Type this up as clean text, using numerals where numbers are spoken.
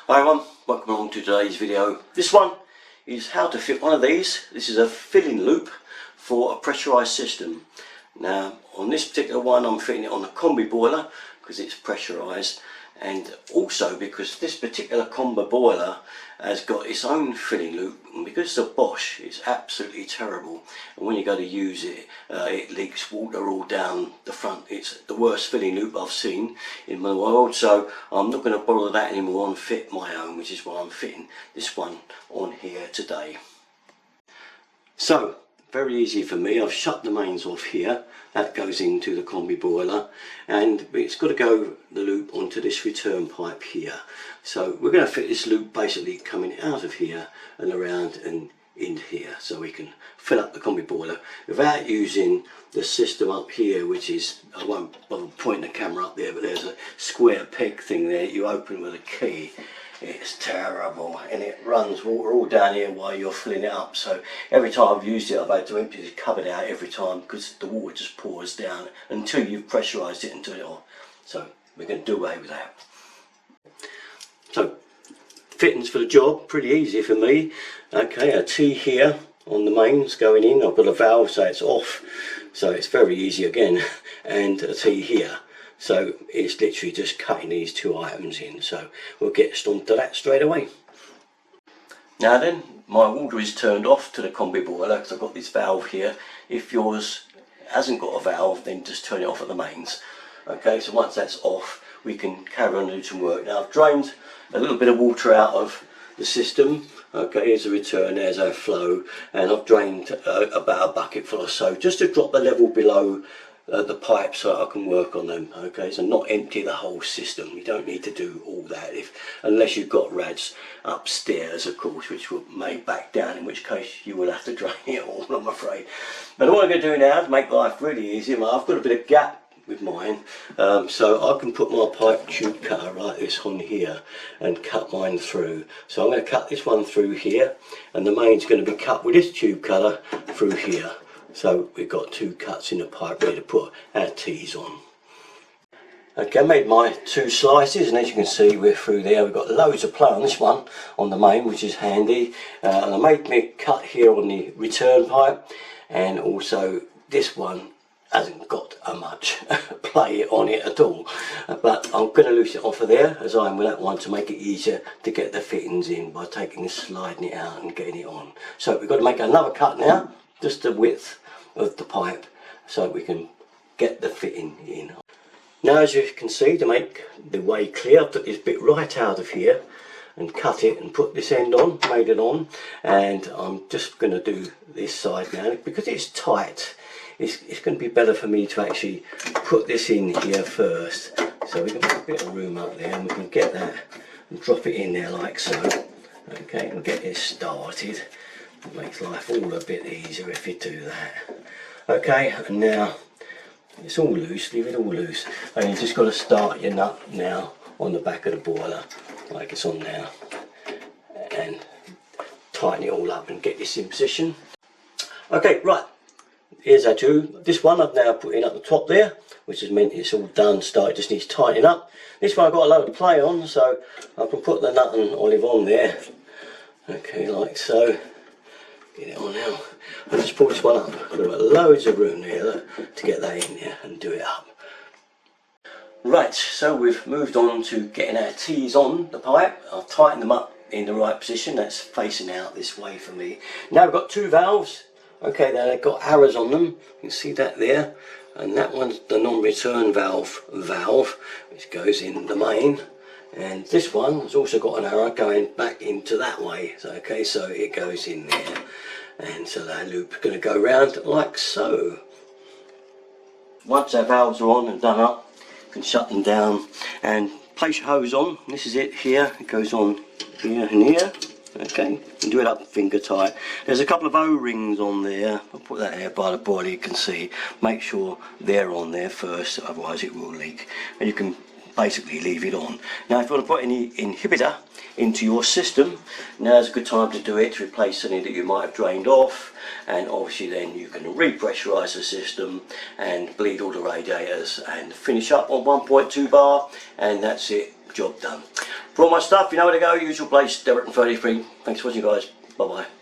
Hi everyone, welcome along to today's video. This one is how to fit one of these. This is a filling loop for a pressurised system. Now on this particular one I'm fitting it on a combi boiler because it's pressurised, and also because this particular combi boiler has got its own filling loop, and because it's a Bosch it's absolutely terrible, and when you go to use it it leaks water all down the front. It's the worst filling loop I've seen in my world, so I'm not going to bother that anymore and fit my own, which is why I'm fitting this one on here today. So very easy for me. I've shut the mains off here. That goes into the combi boiler, and it's got to go the loop onto this return pipe here. So we're going to fit this loop basically coming out of here and around and in here, so we can fill up the combi boiler without using the system up here, which is, I won't bother pointing the camera up there, but there's a square peg thing there you open with a key. It's terrible, and it runs water all down here while you're filling it up. So every time I've used it I've had to empty the cupboard out every time because the water just pours down until you've pressurised it and turned it off. So we're going to do away with that. So fittings for the job, pretty easy for me. Okay, a T here on the mains going in. I've got a valve so it's off, so it's very easy again, and a T here. So it's literally just cutting these two items in, so we'll get onto that straight away. Now then, my water is turned off to the combi boiler because I've got this valve here. If yours hasn't got a valve, then just turn it off at the mains. Okay, so once that's off, we can carry on and do some work. Now I've drained a little bit of water out of the system. Okay, here's a return, there's our flow, and I've drained about a bucket full or so, just to drop the level below the pipe so I can work on them. Okay, so not empty the whole system. You don't need to do all that unless you've got rads upstairs, of course, which may back down, in which case you will have to drain it all, I'm afraid. But what I'm going to do now to make life really easy, I've got a bit of gap with mine, so I can put my pipe tube cutter like this on here and cut mine through. So I'm going to cut this one through here, and the main's going to be cut with this tube cutter through here. So we've got two cuts in the pipe ready to put our T's on. Okay, I made my two slices, and as you can see we're through there. We've got loads of play on this one on the main, which is handy, and I made me cut here on the return pipe, and also this one hasn't got a much play on it at all, but I'm going to loosen it off of there as I am with that one to make it easier to get the fittings in by taking this, sliding it out and getting it on. So we've got to make another cut now, just the width of the pipe, so we can get the fitting in. Now as you can see, to make the way clear, I've took this bit right out of here and cut it and put this end on, made it on, and I'm just going to do this side now because it's tight. It's going to be better for me to actually put this in here first, so we can put a bit of room up there and we can get that and drop it in there like so. Okay, and get it started. It makes life all a bit easier if you do that. Okay, and now it's all loose, leave it all loose, and you just got to start your nut now on the back of the boiler like it's on now, and tighten it all up and get this in position. Okay, right, here's our tube. This one I've now put in at the top there, which has meant it's all done, started, just needs tightening up. This one I've got a load of play on, so I can put the nut and olive on there. Okay, like so. Get it on now. I'll just pull this one up. I've got loads of room there to get that in there and do it up. Right, so we've moved on to getting our T's on the pipe. I've tightened them up in the right position. That's facing out this way for me. Now we've got two valves. Okay, they've got arrows on them. You can see that there. And that one's the non-return valve, which goes in the main. And this one has also got an arrow going back into that way. So, okay, so it goes in there. And so that loop is going to go round like so. Once our valves are on and done up, you can shut them down and place your hose on. This is it here. It goes on here and here. Okay, and do it up finger tight. There's a couple of O-rings on there. I'll put that there by the boiler, you can see. Make sure they're on there first, otherwise it will leak. And you can basically leave it on. Now if you want to put any inhibitor into your system, now's a good time to do it, to replace any that you might have drained off, and obviously then you can repressurize the system and bleed all the radiators and finish up on 1.2 bar, and that's it, job done. For all my stuff, you know where to go, usual place, Derek 33. Thanks for watching guys, bye bye.